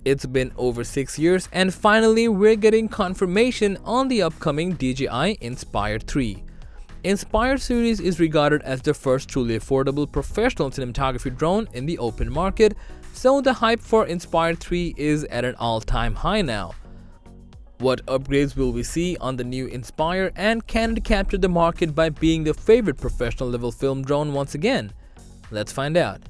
It's been over 6 years and finally we're getting confirmation on the upcoming DJI Inspire 3. Inspire series is regarded as the first truly affordable professional cinematography drone in the open market, so the hype for Inspire 3 is at an all-time high now. What upgrades will we see on the new Inspire, and can it capture the market by being the favorite professional level film drone once again? Let's find out.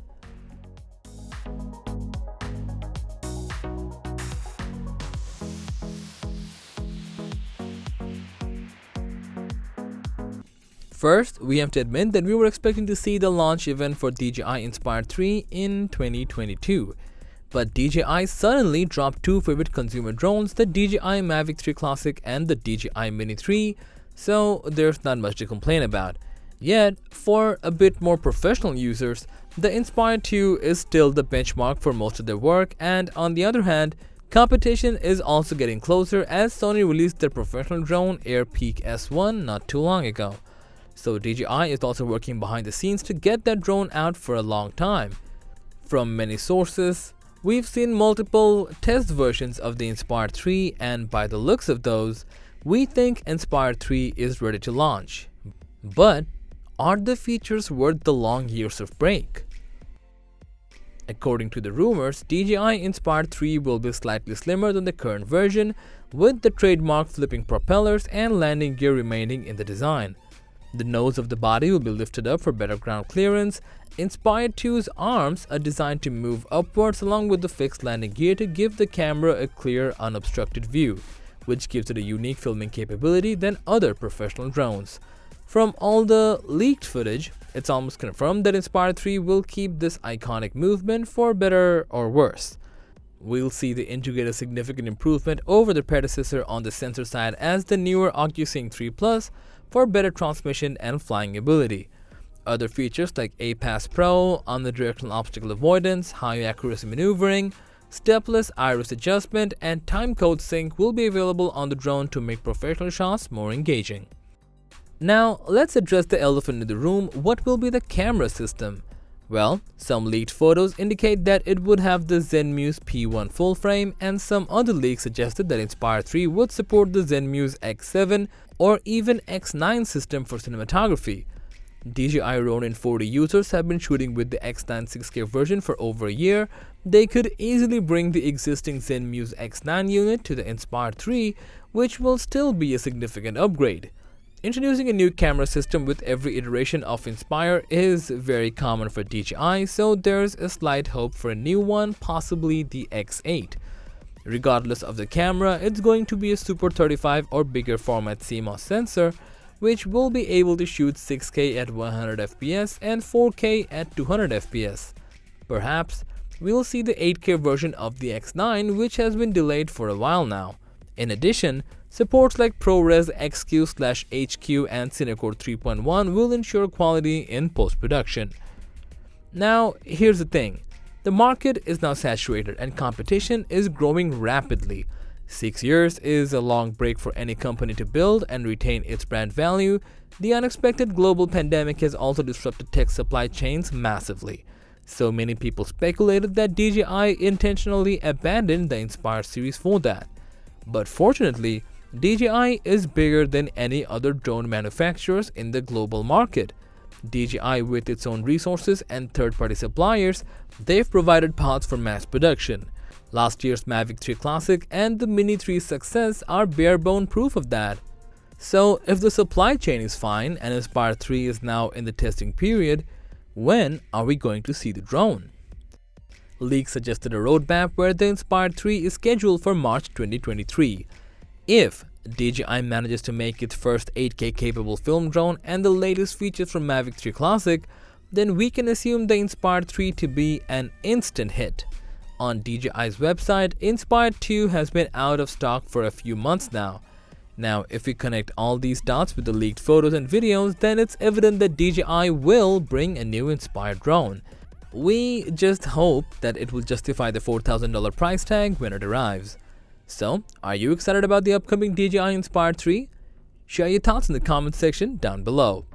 First, we have to admit that we were expecting to see the launch event for DJI Inspire 3 in 2022. But DJI suddenly dropped two favorite consumer drones, the DJI Mavic 3 Classic and the DJI Mini 3, so there's not much to complain about. Yet, for a bit more professional users, the Inspire 2 is still the benchmark for most of their work, and on the other hand, competition is also getting closer as Sony released their professional drone AirPeak S1 not too long ago. So DJI is also working behind the scenes to get that drone out for a long time. From many sources, we've seen multiple test versions of the Inspire 3, and by the looks of those, we think Inspire 3 is ready to launch. But are the features worth the long years of break? According to the rumors, DJI Inspire 3 will be slightly slimmer than the current version, with the trademark flipping propellers and landing gear remaining in the design. The nose of the body will be lifted up for better ground clearance. Inspire 2's arms are designed to move upwards along with the fixed landing gear to give the camera a clear, unobstructed view, which gives it a unique filming capability than other professional drones. From all the leaked footage, it's almost confirmed that Inspire 3 will keep this iconic movement for better or worse. We'll see the integrated significant improvement over the predecessor on the sensor side as the newer OcuSync 3 Plus for better transmission and flying ability. Other features like APAS Pro, omnidirectional obstacle avoidance, high accuracy maneuvering, stepless iris adjustment, and timecode sync will be available on the drone to make professional shots more engaging. Now, let's address the elephant in the room. What will be the camera system? Well, some leaked photos indicate that it would have the Zenmuse P1 full frame, and some other leaks suggested that Inspire 3 would support the Zenmuse X7 or even X9 system for cinematography. DJI Ronin 40 users have been shooting with the X9 6K version for over a year. They could easily bring the existing Zenmuse X9 unit to the Inspire 3, which will still be a significant upgrade. Introducing a new camera system with every iteration of Inspire is very common for DJI, so there's a slight hope for a new one, possibly the X8. Regardless of the camera, it's going to be a Super 35 or bigger format CMOS sensor, which will be able to shoot 6K at 100 fps and 4K at 200 fps. Perhaps we'll see the 8K version of the X9, which has been delayed for a while now. In addition, supports like ProRes XQ/HQ and Cinecore 3.1 will ensure quality in post-production. Now, here's the thing. The market is now saturated and competition is growing rapidly. 6 years is a long break for any company to build and retain its brand value. The unexpected global pandemic has also disrupted tech supply chains massively. So many people speculated that DJI intentionally abandoned the Inspire series for that. But fortunately, DJI is bigger than any other drone manufacturers in the global market. DJI, with its own resources and third-party suppliers, they've provided paths for mass production. Last year's Mavic 3 Classic and the Mini 3's success are bare-bone proof of that. So, if the supply chain is fine and Inspire 3 is now in the testing period, when are we going to see the drone? Leaks suggested a roadmap where the Inspire 3 is scheduled for March 2023. If DJI manages to make its first 8K capable film drone and the latest features from Mavic 3 Classic, then we can assume the Inspire 3 to be an instant hit. On DJI's website, Inspire 2 has been out of stock for a few months now. Now, if we connect all these dots with the leaked photos and videos, then it's evident that DJI will bring a new Inspire drone. We just hope that it will justify the $4,000 price tag when it arrives. So, are you excited about the upcoming DJI Inspire 3? Share your thoughts in the comment section down below.